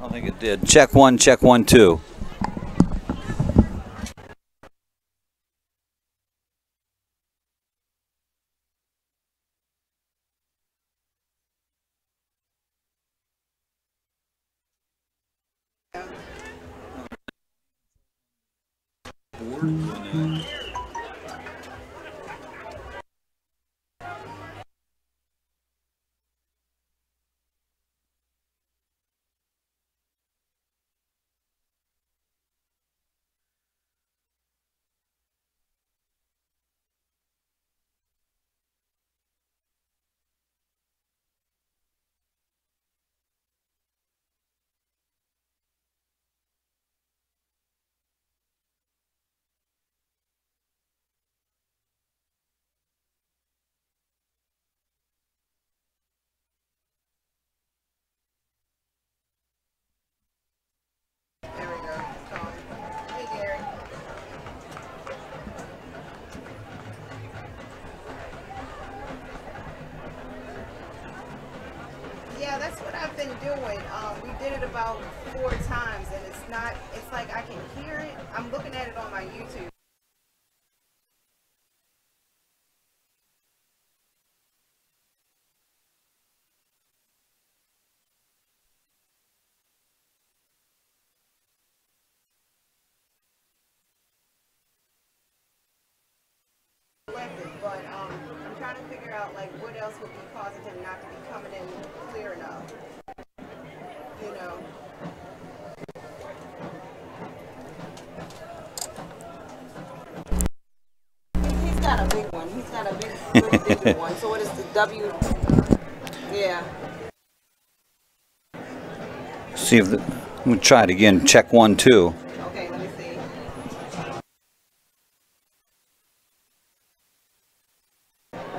don't think it did. Check 1, 2. Yeah, that's what I've been doing. We did it about 4 times, and it's like I can hear it. I'm looking at it on my YouTube. But I'm trying to figure out like what else would be causing him not to be coming in clear enough. You know. He's got a big one. He's got a big, really big one. So what is the W? Yeah. See if we'll try it again. Check 1, 2. Okay, let me see.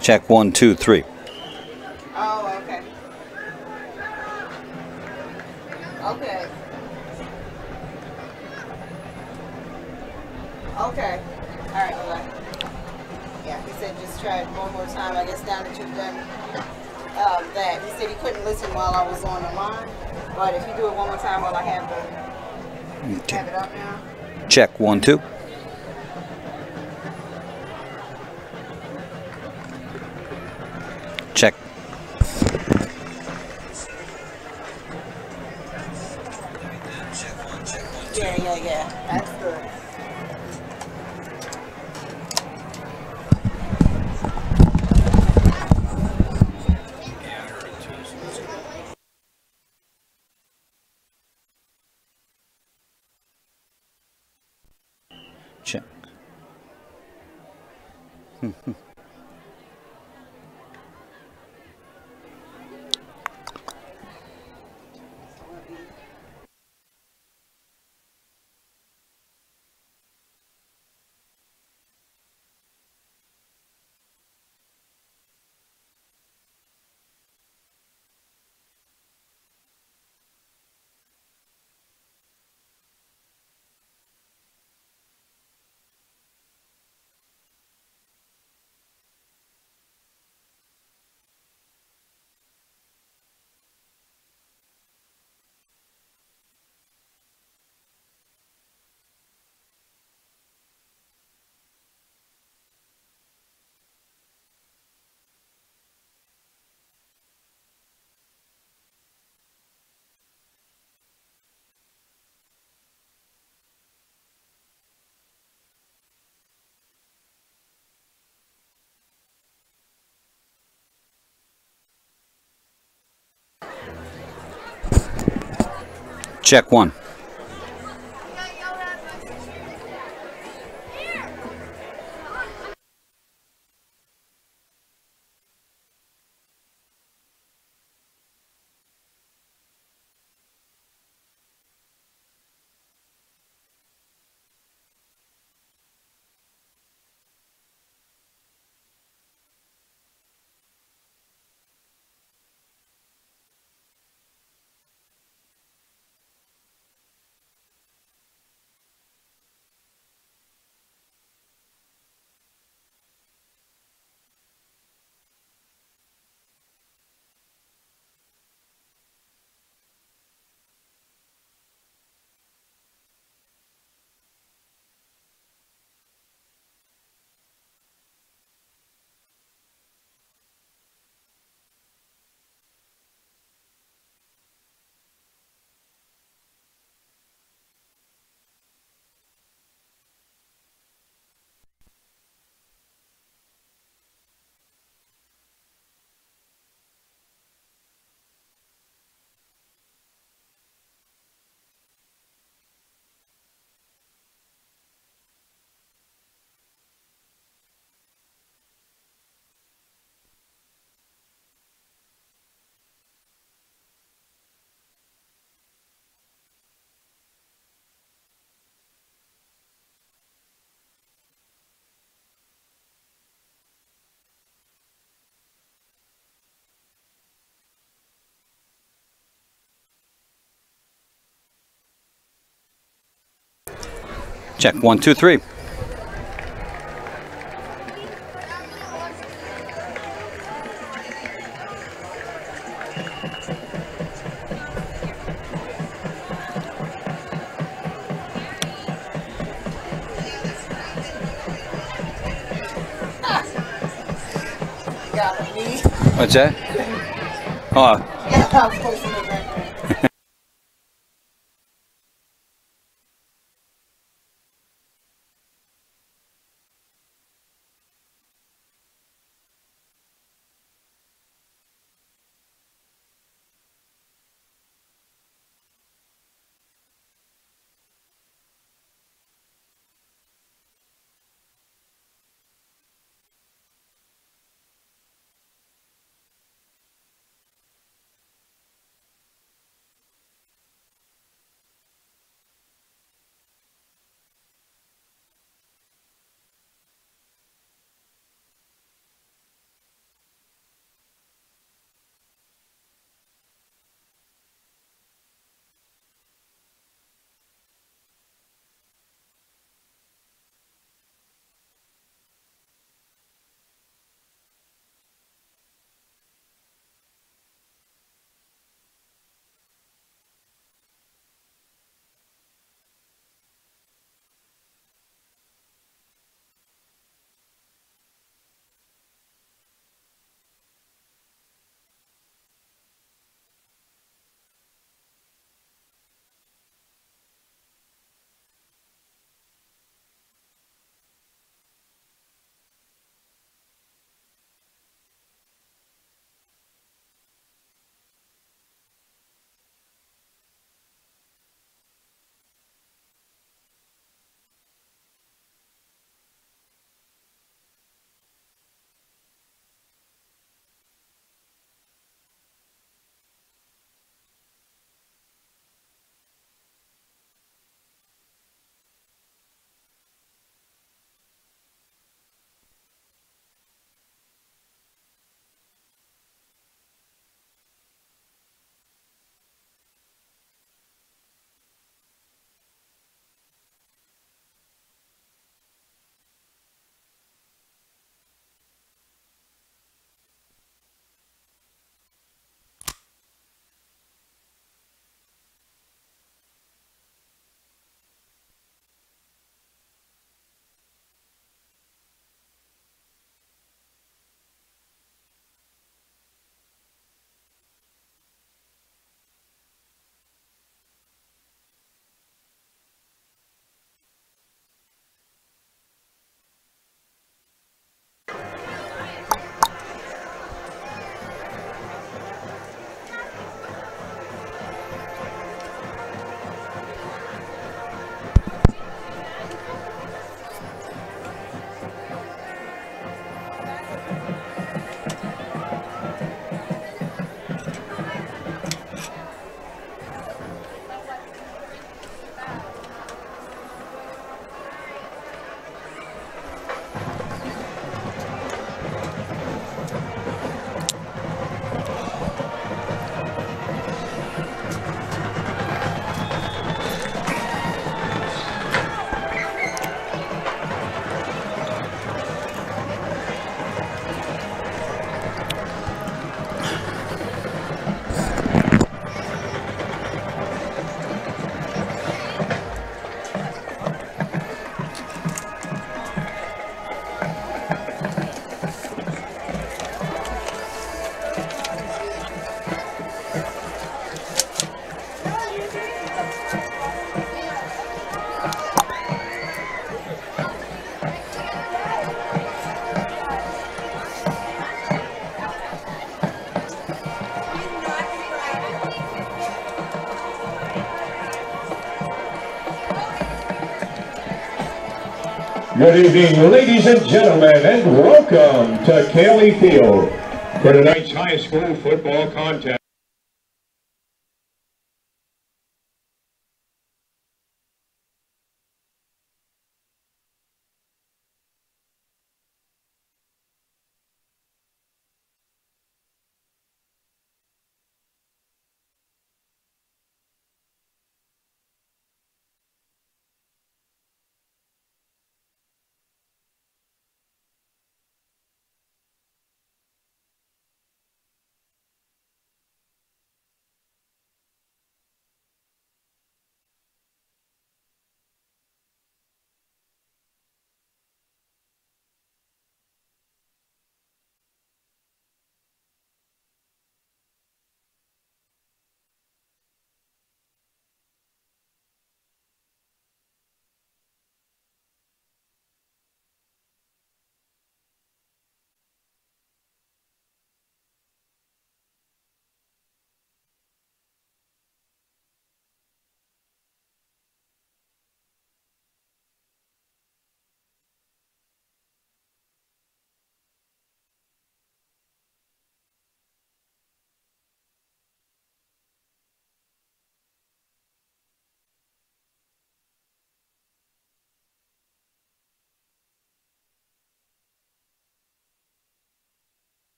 Check 1, 2, 3. Oh, okay. Okay. Okay. All right, bye. Yeah, he said just try it one more time. I guess now that you've done that. He said he couldn't listen while I was on the line, but if you do it one more time while I have it up now. Check 1, 2. Check. Yeah. That's good. Check. Check 1. Check 1, 2, 3. Got me. What's that? Oh, Yeah, I'm supposed to look right there. Good evening, ladies and gentlemen, and welcome to Cayley Field for tonight's high school football contest.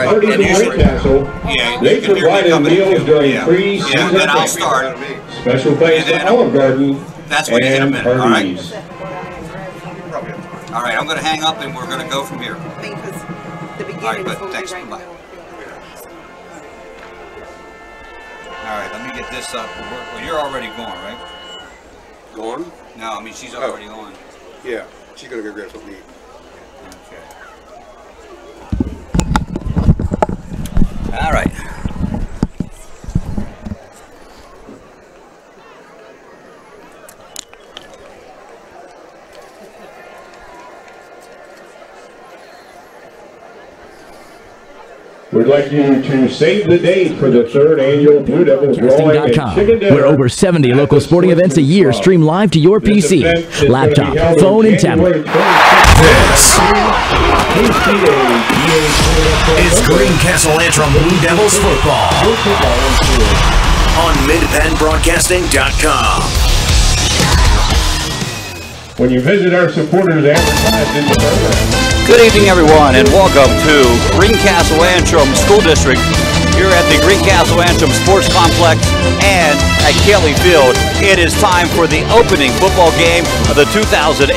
Heritage in Greencastle. They provided meals during pre-season and I'll start. Special thanks to Olive Garden That's what you hit a minute, all right? Hardee's. All right, I'm going to hang up and we're going to go from here. Because the beginning All right, is but supposed to thanks. be right Bye. now. All right, let me get this up. Well, you're already going, right? Going? No, I mean, she's already on. Yeah, she's gonna go grab something to eat. Okay. All right. We'd like you to save the date for the 3rd annual Blue Devils Drawing and Chicken Dinner. Where over 70 local sporting events a year stream live to your PC, laptop, phone, and tablet. It's Greencastle-Antrim Blue Devils football on MidPennBroadcasting.com. When you visit our supporters advertised in the program. Good evening, everyone, and welcome to Greencastle-Antrim School District here at the Greencastle-Antrim Sports Complex and at Kelly Field. It is time for the opening football game of the 2018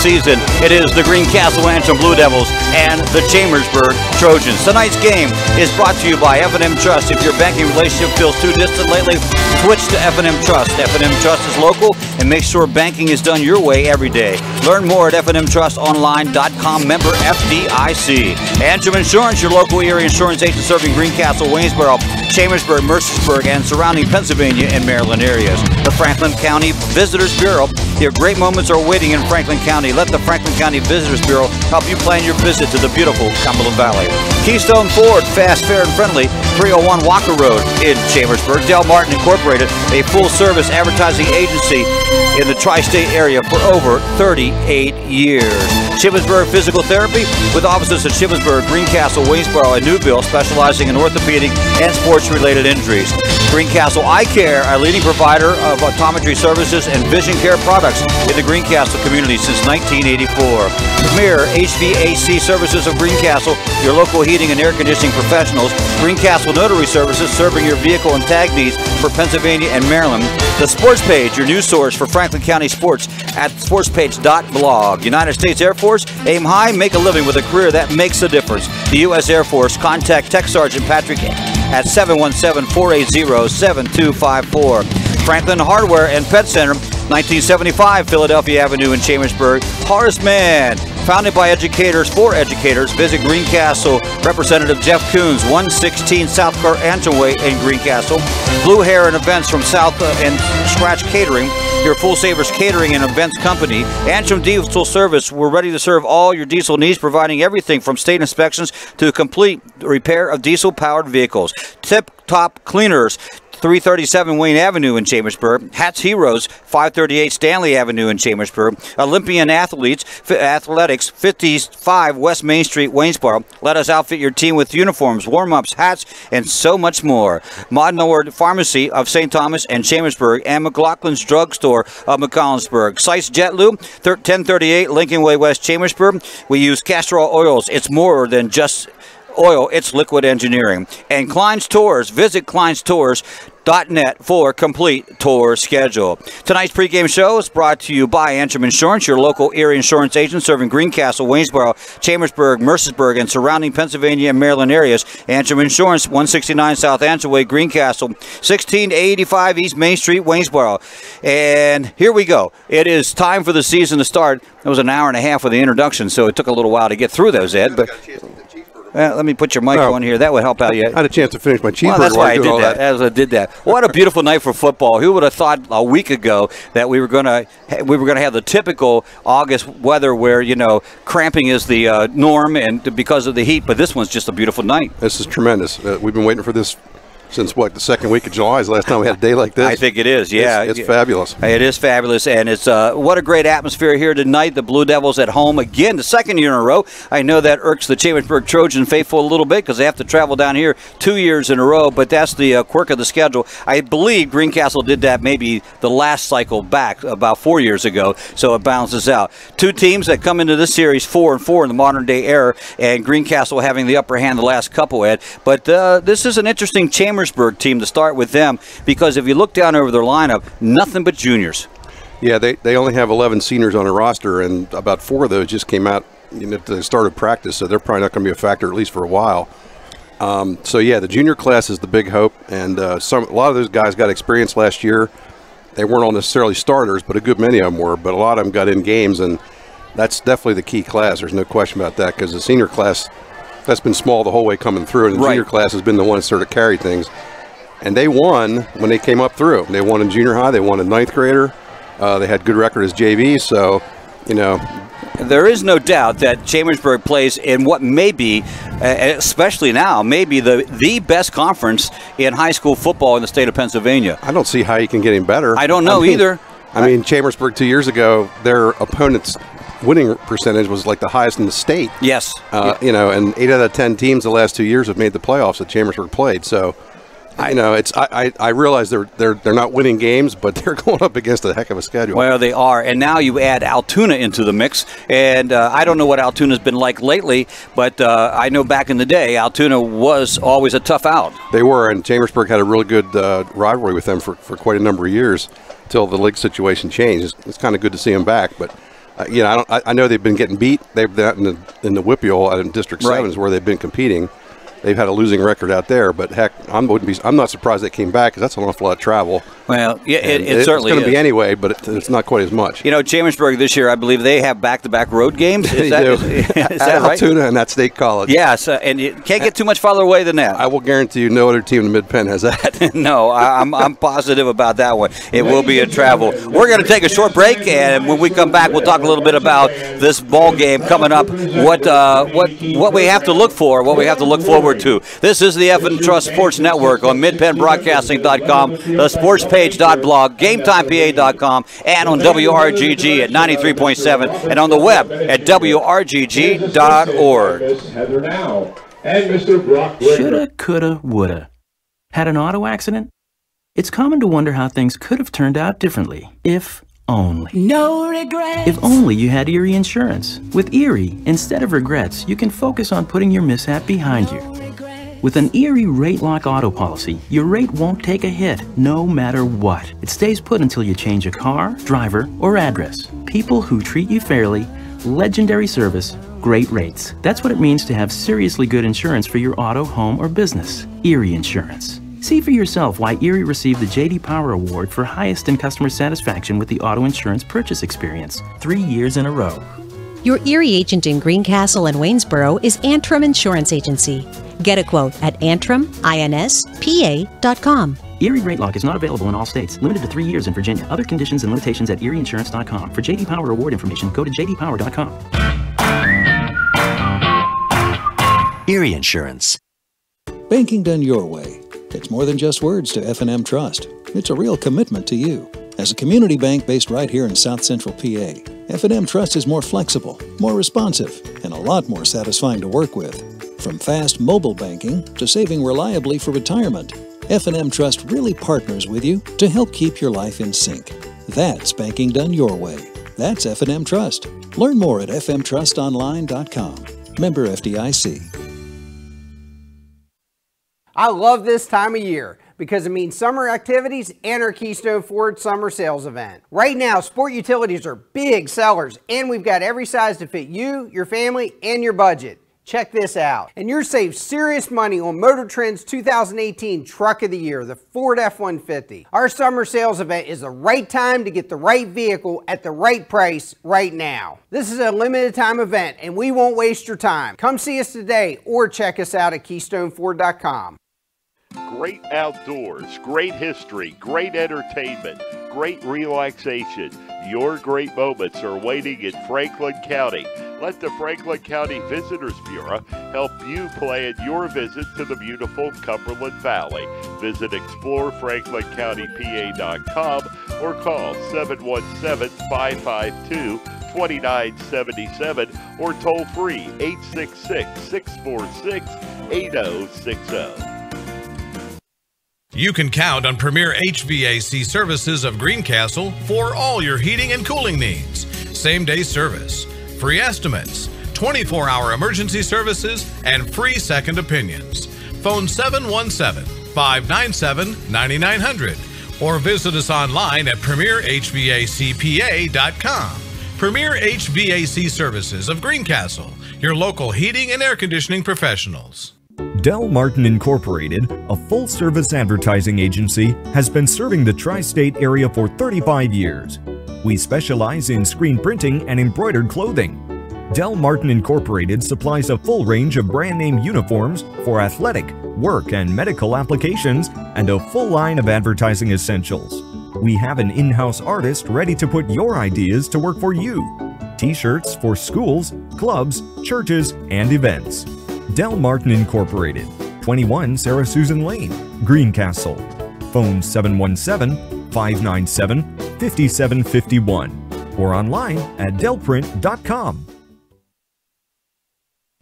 season. It is the Greencastle-Antrim Blue Devils and the Chambersburg Trojans. Tonight's game is brought to you by F&M Trust. If your banking relationship feels too distant lately, switch to F&M Trust. F&M Trust is local and makes sure banking is done your way every day. Learn more at fnmtrustonline.com, member FDIC. Antrim Insurance, your local area insurance agent serving Greencastle, Waynesboro, Chambersburg, Mercersburg, and surrounding Pennsylvania and Maryland areas. The Franklin County Visitors Bureau. Your great moments are waiting in Franklin County. Let the Franklin County Visitors Bureau help you plan your visit to the beautiful Cumberland Valley. Keystone Ford, fast, fair, and friendly, 301 Walker Road in Chambersburg. Del Martin Incorporated, a full-service advertising agency in the tri-state area for over 38 years. Chambersburg Physical Therapy, with offices at Chambersburg, Greencastle, Waynesboro, and Newville, specializing in orthopedic and sports-related injuries. Greencastle Eye Care, a leading provider of optometry services and vision care products in the Greencastle community since 1984. Premier HVAC Services of Greencastle, your local heating and air conditioning professionals. Greencastle Notary Services, serving your vehicle and tag needs for Pennsylvania and Maryland. The Sports Page, your news source for Franklin County sports at sportspage.blog. United States Air Force, aim high, make a living with a career that makes a difference. The U.S. Air Force, contact Tech Sergeant Patrick at 717-480-7254. Franklin Hardware and Pet Center, 1975 Philadelphia Avenue in Chambersburg. Horace Mann, founded by educators for educators. Visit Greencastle. Representative Jeff Coons, 116 South Antrim Way in Greencastle. Blue Hair and Events from South and Scratch Catering, your Full Savers Catering and Events Company. Antrim Diesel Service, we're ready to serve all your diesel needs, providing everything from state inspections to complete repair of diesel-powered vehicles. Tip Top Cleaners, 337 Wayne Avenue in Chambersburg. Hats Heroes, 538 Stanley Avenue in Chambersburg. Olympian Athletics, 55 West Main Street, Waynesboro. Let us outfit your team with uniforms, warm-ups, hats, and so much more. Modern Pharmacy of St. Thomas and Chambersburg, and McLaughlin's Drugstore of McCollensburg. Sites JetLube, 1038 Lincoln Way, West Chambersburg. We use castor oils. It's more than just oil, it's liquid engineering. And Klein's Tours, visit kleinstours.net for complete tour schedule. Tonight's pregame show is brought to you by Antrim Insurance, your local area insurance agent serving Greencastle, Waynesboro, Chambersburg, Mercersburg, and surrounding Pennsylvania and Maryland areas. Antrim Insurance, 169 South Antrim Way, Greencastle, 1685 East Main Street, Waynesboro. And here we go. It is time for the season to start. It was an hour and a half of the introduction, so it took a little while to get through those, Ed. But let me put your mic on here. That would help out you. I had a chance to finish my cheeseburger. Well, that's why I did that. As I did that. What a beautiful night for football. Who would have thought a week ago that we were going to have the typical August weather where, you know, cramping is the norm and because of the heat, but this one's just a beautiful night. This is tremendous. We've been waiting for this since what, the second week of July is the last time we had a day like this. I think it is, yeah. It's fabulous. It is fabulous, and it's what a great atmosphere here tonight. The Blue Devils at home again, the second year in a row. I know that irks the Chambersburg Trojan faithful a little bit because they have to travel down here 2 years in a row, but that's the quirk of the schedule. I believe Greencastle did that maybe the last cycle back about 4 years ago, so it balances out. Two teams that come into this series 4-4 in the modern-day era, and Greencastle having the upper hand the last couple, Ed. But this is an interesting Chambersburg team to start with them, because if you look down over their lineup, nothing but juniors. Yeah, they only have 11 seniors on a roster, and about 4 of those just came out at the start of practice, so they're probably not going to be a factor at least for a while. So yeah, the junior class is the big hope, and a lot of those guys got experience last year. They weren't all necessarily starters, but a good many of them were. But a lot of them got in games, and that's definitely the key class. There's no question about that, because the senior class, that's been small the whole way coming through, and the junior class has been the one that sort of carried things. And they won when they came up through. They won in junior high. They won in 9th grader. They had good record as JV, so, you know. There is no doubt that Chambersburg plays in what may be, especially now, maybe the best conference in high school football in the state of Pennsylvania. I don't see how you can get any better. I don't know either. I mean, Chambersburg 2 years ago, their opponent's winning percentage was like the highest in the state. Yes. You know, and 8 out of 10 teams the last 2 years have made the playoffs that Chambersburg played. So, you know, I realize they're not winning games, but they're going up against a heck of a schedule. Well, they are, and now you add Altoona into the mix, and I don't know what Altoona's been like lately, but I know back in the day, Altoona was always a tough out. They were, and Chambersburg had a really good rivalry with them for quite a number of years until the league situation changed. It's kind of good to see them back, but. You know, I know they've been getting beat. They've been in the Whippeal in District 7 is where they've been competing. They've had a losing record out there, but heck, I'm not surprised they came back, because that's a awful lot of travel. Well, yeah, it certainly is. It's going to be anyway, but it's not quite as much. You know, Chambersburg this year, I believe they have back-to-back road games. Is that right? Altoona and at State College. Yes, and you can't get too much farther away than that. I will guarantee you no other team in the Mid-Penn has that. No, I'm positive about that one. It will be a travel. We're going to take a short break, and when we come back, we'll talk a little bit about this ball game coming up, what we have to look for, what we have to look forward to. This is the F&M Trust Sports Network on MidPennBroadcasting.com, the sportspage.blog, GameTimePA.com, and on WRGG at 93.7, and on the web at WRGG.org. Shoulda, coulda, woulda. Had an auto accident? It's common to wonder how things could have turned out differently, if only. No regrets. If only you had Erie Insurance. With Erie, instead of regrets, you can focus on putting your mishap behind you. With an Erie Rate Lock auto policy, your rate won't take a hit, no matter what. It stays put until you change a car, driver, or address. People who treat you fairly, legendary service, great rates. That's what it means to have seriously good insurance for your auto, home, or business. Erie Insurance. See for yourself why Erie received the J.D. Power Award for highest in customer satisfaction with the auto insurance purchase experience 3 years in a row. Your Erie agent in Greencastle and Waynesboro is Antrim Insurance Agency. Get a quote at AntrimInspa.com. Erie Rate Lock is not available in all states. Limited to 3 years in Virginia. Other conditions and limitations at ErieInsurance.com. For J.D. Power Award information, go to jdpower.com. Erie Insurance. Banking done your way. It's more than just words to F&M Trust. It's a real commitment to you. As a community bank based right here in South Central PA, F&M Trust is more flexible, more responsive, and a lot more satisfying to work with. From fast mobile banking to saving reliably for retirement, F&M Trust really partners with you to help keep your life in sync. That's banking done your way. That's F&M Trust. Learn more at fmtrustonline.com. Member FDIC. I love this time of year because it means summer activities and our Keystone Ford Summer Sales Event. Right now, sport utilities are big sellers, and we've got every size to fit you, your family, and your budget. Check this out. And you're saving serious money on Motor Trend's 2018 Truck of the Year, the Ford F-150. Our summer sales event is the right time to get the right vehicle at the right price right now. This is a limited time event, and we won't waste your time. Come see us today or check us out at KeystoneFord.com. Great outdoors, great history, great entertainment, great relaxation. Your great moments are waiting in Franklin County. Let the Franklin County Visitors Bureau help you plan your visit to the beautiful Cumberland Valley. Visit explorefranklincountypa.com or call 717-552-2977 or toll free 866-646-8060. You can count on Premier HVAC Services of Greencastle for all your heating and cooling needs. Same-day service, free estimates, 24-hour emergency services, and free second opinions. Phone 717-597-9900 or visit us online at premierhvacpa.com. Premier HVAC Services of Greencastle, your local heating and air conditioning professionals. Del Martin Incorporated, a full-service advertising agency, has been serving the tri-state area for 35 years. We specialize in screen printing and embroidered clothing. Del Martin Incorporated supplies a full range of brand-name uniforms for athletic, work, and medical applications, and a full line of advertising essentials. We have an in-house artist ready to put your ideas to work for you. T-shirts for schools, clubs, churches, and events. Del Martin Incorporated, 21 Sarah Susan Lane, Greencastle. Phone 717-597-5751 or online at delprint.com.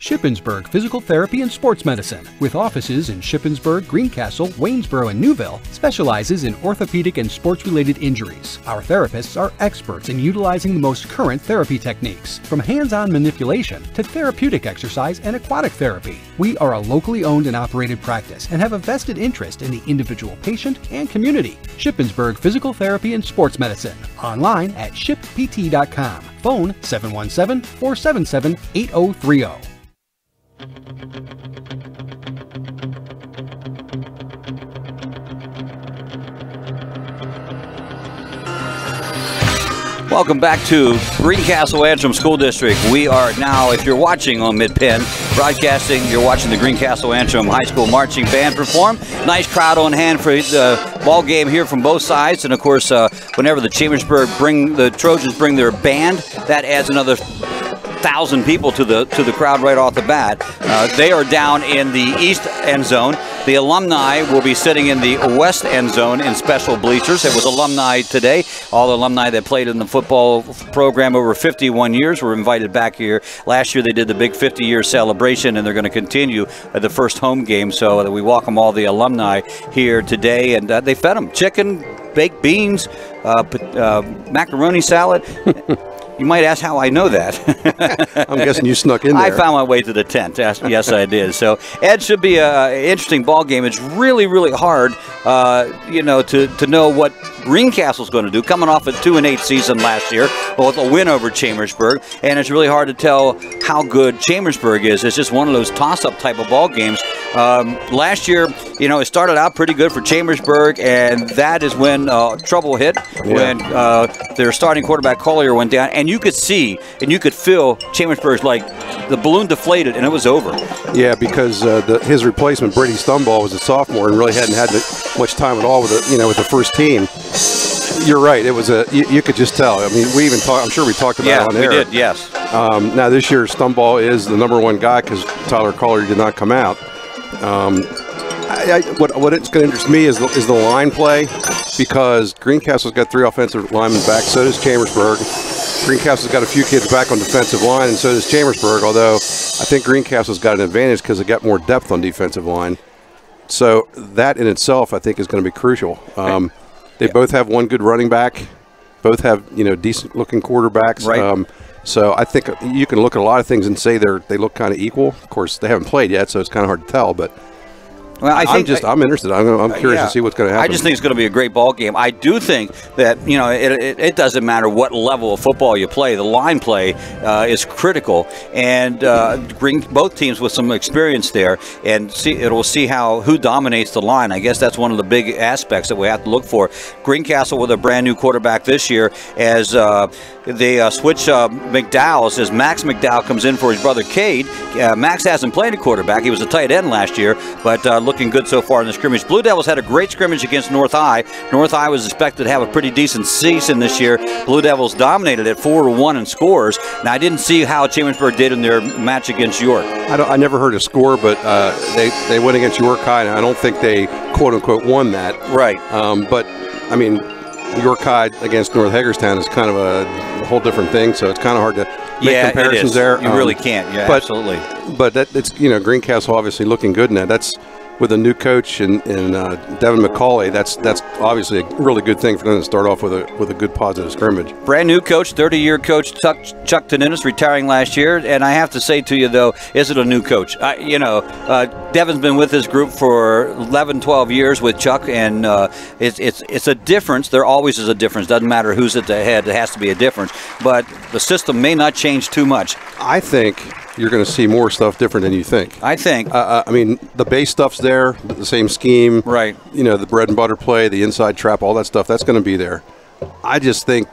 Shippensburg Physical Therapy and Sports Medicine, with offices in Shippensburg, Greencastle, Waynesboro, and Newville, specializes in orthopedic and sports-related injuries. Our therapists are experts in utilizing the most current therapy techniques, from hands-on manipulation to therapeutic exercise and aquatic therapy. We are a locally owned and operated practice and have a vested interest in the individual patient and community. Shippensburg Physical Therapy and Sports Medicine, online at shippt.com. Phone 717-477-8030. Welcome back to Greencastle-Antrim School District. We are now, if you're watching on Mid-Penn Broadcasting, you're watching the Greencastle-Antrim High School Marching Band perform. Nice crowd on hand for the ball game here from both sides. And, of course, whenever the the Trojans bring their band, that adds another 1,000 people to the crowd right off the bat. They are down in the east end zone. The alumni will be sitting in the west end zone in special bleachers. It was alumni today. All the alumni that played in the football program over 51 years were invited back here. Last year they did the big 50-year celebration, and they're going to continue at the first home game. So we welcome all the alumni here today, and they fed them chicken, baked beans, macaroni salad. You might ask how I know that. I'm guessing you snuck in there. I found my way to the tent. Yes, I did. So, Ed, should be an interesting ball game. It's really, really hard, to know what Greencastle's going to do, coming off a 2-8 season last year with a win over Chambersburg, and it's really hard to tell how good Chambersburg is. It's just one of those toss-up type of ball games. Last year, it started out pretty good for Chambersburg, and that is when trouble hit, when their starting quarterback Collier went down, and you could see and you could feel Chambersburg's like the balloon deflated, and it was over. Yeah, because his replacement, Brady Stumball, was a sophomore and really hadn't had much time at all with the first team. You're right. It was you could just tell. I mean, we even talked. I'm sure we talked about it on air. Yeah, we did. Yes. Now this year, Stumball is the #1 guy because Tyler Collier did not come out. What it's going to interest me is the line play, because Greencastle's got 3 offensive linemen back. So does Chambersburg. Greencastle's got a few kids back on defensive line, and so does Chambersburg. Although I think Greencastle's got an advantage because they got more depth on defensive line. So that in itself, I think, is going to be crucial. They both have one good running back. Both have decent-looking quarterbacks. Right. So I think you can look at a lot of things and say they look kind of equal. Of course, they haven't played yet, so it's kind of hard to tell. But well, I'm interested. I'm curious to see what's going to happen. I just think it's going to be a great ball game. I do think that it doesn't matter what level of football you play. The line play is critical, and both teams with some experience there, and we'll see who dominates the line. I guess that's one of the big aspects that we have to look for. Greencastle with a brand new quarterback this year, as they switch McDowell's as Max McDowell comes in for his brother Cade. Max hasn't played a quarterback. He was a tight end last year, but looking good so far in the scrimmage. Blue Devils had a great scrimmage against North High. North High was expected to have a pretty decent season this year. Blue Devils dominated at 4-1 in scores. Now, I didn't see how Chambersburg did in their match against York. I never heard a score, but they went against York High, and I don't think they quote-unquote won that. Right. But, I mean, York High against North Hagerstown is kind of a whole different thing, so it's kind of hard to make comparisons there. You really can't. Yeah, absolutely. But it's Greencastle obviously looking good in that. That's with a new coach in Devin McCauley. That's obviously a really good thing for them to start off with a good positive scrimmage. Brand new coach, 30-year coach Chuck Teninis, retiring last year. And I have to say to you though, is it a new coach? Devin's been with this group for 11, 12 years with Chuck, and it's a difference. There always is a difference. Doesn't matter who's at the head. It has to be a difference. But the system may not change too much. I think you're going to see more stuff different than you think. I think. I mean, the base stuff's there, the same scheme. Right. The bread and butter play, the inside trap, all that stuff, that's going to be there. I just think,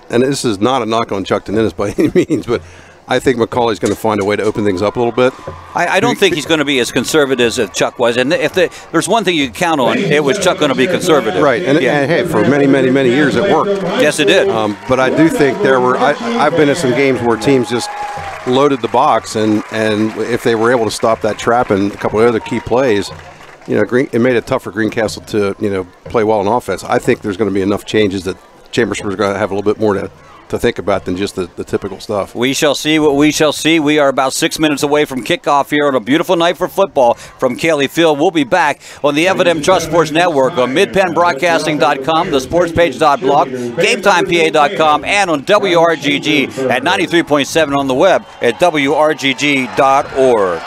and this is not a knock on Chuck Teninis by any means, but I think McCauley's going to find a way to open things up a little bit. I don't think he's going to be as conservative as Chuck was. And if there's one thing you can count on, it was Chuck going to be conservative. Right. And hey, for many, many, many years it worked. Yes, it did. But I do think I've been at some games where teams just loaded the box, and if they were able to stop that trap and a couple of other key plays, it made it tough for Greencastle to play well on offense. I think there's going to be enough changes that Chambersburg is going to have a little bit more to think about than just the typical stuff. We shall see what we shall see. We are about 6 minutes away from kickoff here on a beautiful night for football from Kelly Field. We'll be back on the F&M Trust Sports Network on midpennbroadcasting.com, the sportspage.blog, gametimepA.com, and on WRGG at 93.7 on the web at WRGG.org.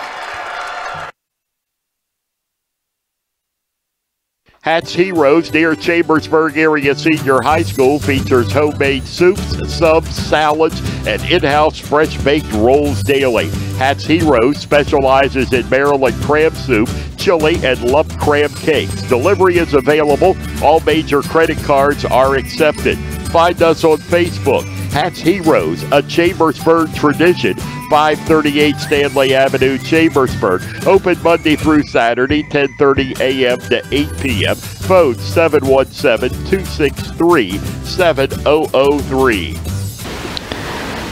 Hats Heroes near Chambersburg Area Senior High School features homemade soups, subs, salads, and in-house fresh-baked rolls daily. Hats Heroes specializes in Maryland crab soup, chili, and lump crab cakes. Delivery is available. All major credit cards are accepted. Find us on Facebook. Hats Heroes, a Chambersburg tradition, 538 Stanley Avenue, Chambersburg. Open Monday through Saturday, 10:30 a.m. to 8 p.m. Phone 717-263-7003.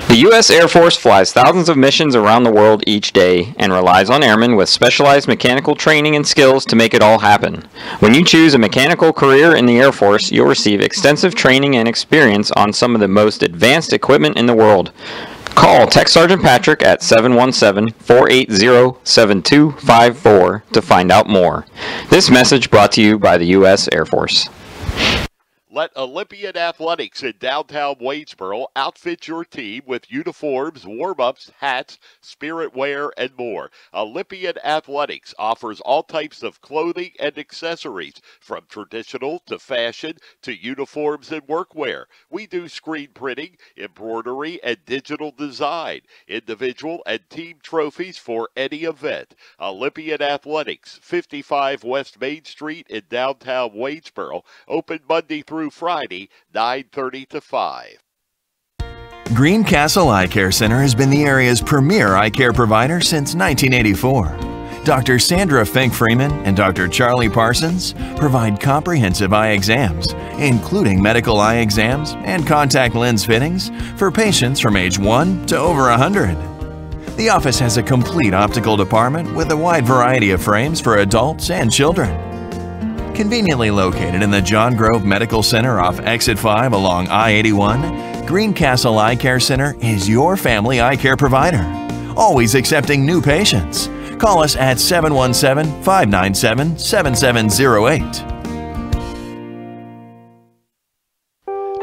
The U.S. Air Force flies thousands of missions around the world each day and relies on airmen with specialized mechanical training and skills to make it all happen. When you choose a mechanical career in the Air Force, you'll receive extensive training and experience on some of the most advanced equipment in the world. Call Tech Sergeant Patrick at 717-480-7254 to find out more. This message brought to you by the U.S. Air Force. Let Olympian Athletics in downtown Waynesboro outfit your team with uniforms, warm-ups, hats, spirit wear, and more. Olympian Athletics offers all types of clothing and accessories, from traditional to fashion to uniforms and workwear. We do screen printing, embroidery, and digital design, individual and team trophies for any event. Olympian Athletics, 55 West Main Street in downtown Waynesboro, open Monday through Friday, 9:30 to 5. Greencastle Eye Care Center has been the area's premier eye care provider since 1984. Dr. Sandra Fink-Freeman and Dr. Charlie Parsons provide comprehensive eye exams, including medical eye exams and contact lens fittings for patients from age 1 to over 100. The office has a complete optical department with a wide variety of frames for adults and children. Conveniently located in the John Grove Medical Center off Exit 5 along I-81, Greencastle Eye Care Center is your family eye care provider, always accepting new patients. Call us at 717-597-7708.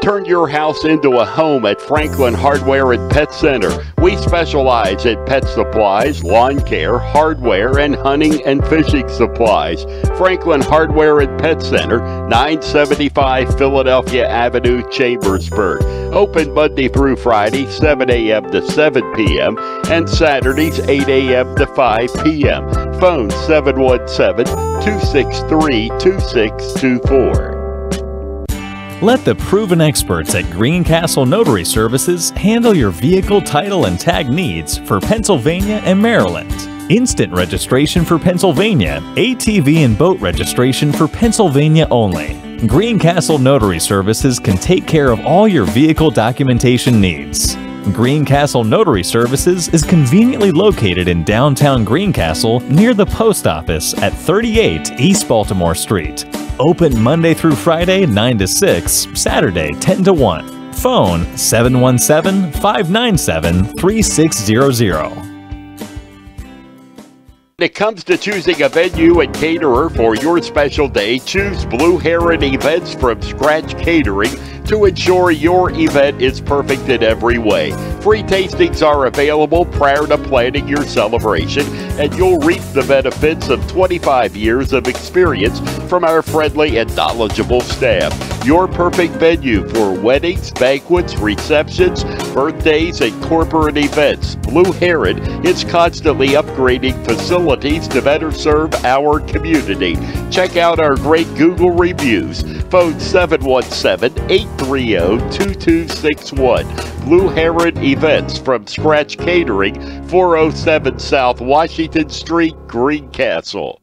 Turn your house into a home at Franklin Hardware and Pet Center. We specialize in pet supplies, lawn care, hardware, and hunting and fishing supplies. Franklin Hardware and Pet Center, 975 Philadelphia Avenue, Chambersburg. Open Monday through Friday, 7 a.m. to 7 p.m. and Saturdays, 8 a.m. to 5 p.m. Phone 717-263-2624. Let the proven experts at Greencastle Notary Services handle your vehicle title and tag needs for Pennsylvania and Maryland. instant registration for Pennsylvania, ATV and boat registration for Pennsylvania only. Greencastle Notary Services can take care of all your vehicle documentation needs. Greencastle Notary Services is conveniently located in downtown Greencastle near the post office at 38 East Baltimore Street. Open Monday through Friday 9 to 6, Saturday 10 to 1. Phone 717-597-3600. When it comes to choosing a venue and caterer for your special day, choose Blue Heron Events from Scratch Catering to ensure your event is perfect in every way. Free tastings are available prior to planning your celebration, and you'll reap the benefits of 25 years of experience from our friendly and knowledgeable staff. Your perfect venue for weddings, banquets, receptions, birthdays, and corporate events. Blue Heron is constantly upgrading facilities to better serve our community. Check out our great Google reviews. Phone 717-830-2261. Blue Heron Events from Scratch Catering, 407 South Washington Street, Greencastle.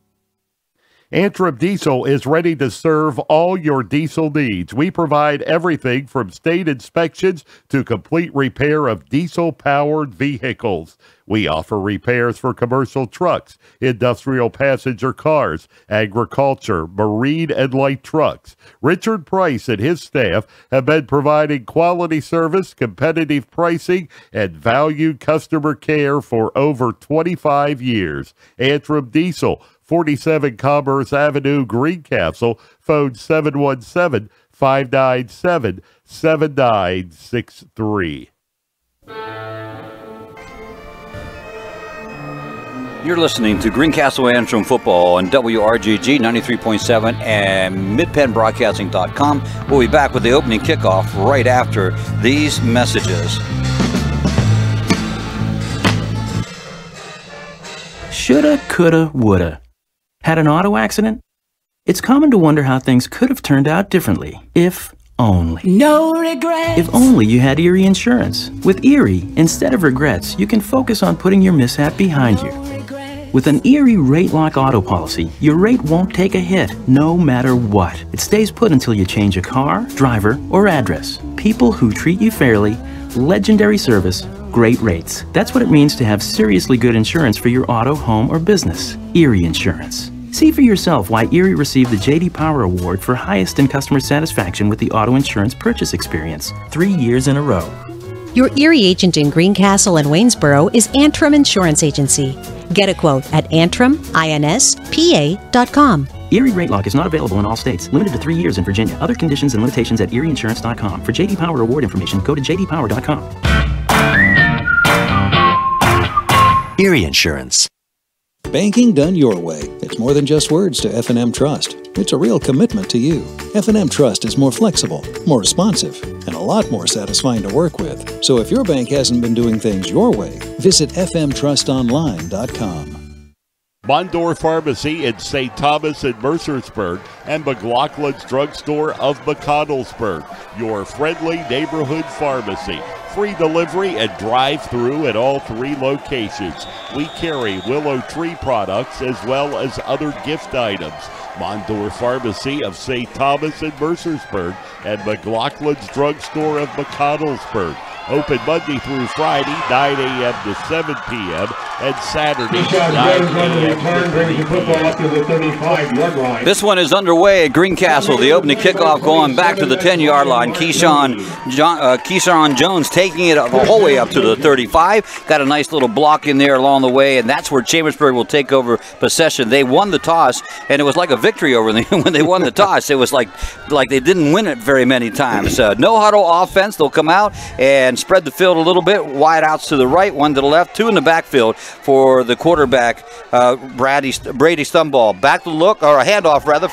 Antrim Diesel is ready to serve all your diesel needs. We provide everything from state inspections to complete repair of diesel-powered vehicles. We offer repairs for commercial trucks, industrial passenger cars, agriculture, marine, and light trucks. Richard Price and his staff have been providing quality service, competitive pricing, and valued customer care for over 25 years. Antrim Diesel, 47 Commerce Avenue, Greencastle. Phone 717-597-7963. You're listening to Greencastle-Antrim football on WRGG 93.7 and midpennbroadcasting.com. We'll be back with the opening kickoff right after these messages. Shoulda, coulda, woulda. Had an auto accident? It's common to wonder how things could have turned out differently, if only. No regrets. If only you had Erie Insurance. With Erie, instead of regrets, you can focus on putting your mishap behind you. With an Erie Rate Lock auto policy, your rate won't take a hit, no matter what. It stays put until you change a car, driver, or address. People who treat you fairly, legendary service, great rates. That's what it means to have seriously good insurance for your auto, home, or business. Erie Insurance. See for yourself why Erie received the J.D. Power Award for highest in customer satisfaction with the auto insurance purchase experience 3 years in a row. Your Erie agent in Greencastle and Waynesboro is Antrim Insurance Agency. Get a quote at AntrimInspa.com. Erie Rate Lock is not available in all states. Limited to 3 years in Virginia. Other conditions and limitations at ErieInsurance.com. For J.D. Power Award information, go to jdpower.com. Erie Insurance. Banking done your way. It's more than just words to F&M Trust. It's a real commitment to you. F&M Trust is more flexible, more responsive, and a lot more satisfying to work with. So if your bank hasn't been doing things your way, visit fmtrustonline.com. Mondor Pharmacy in St. Thomas and Mercersburg, and McLaughlin's Drugstore of McConnellsburg, your friendly neighborhood pharmacy. Free delivery and drive-through at all 3 locations. We carry Willow Tree products as well as other gift items. Mondor Pharmacy of St. Thomas and Mercersburg, and McLaughlin's Drugstore of McConnellsburg. Open Monday through Friday, 9 a.m. to 7 p.m., and Saturday, 9 a.m. to 3 p.m. This one is underway at Greencastle. The opening kickoff going back to the 10-yard line. Keyshawn Jones taking it the whole way up to the 35. Got a nice little block in there along the way, and that's where Chambersburg will take over possession. They won the toss, and it was like a victory over them when they won the toss. It was like they didn't win it very many times. No huddle offense. They'll come out and spread the field a little bit. Wide outs to the right, one to the left, 2 in the backfield for the quarterback, Brady Stumball. Back to look, or a handoff rather.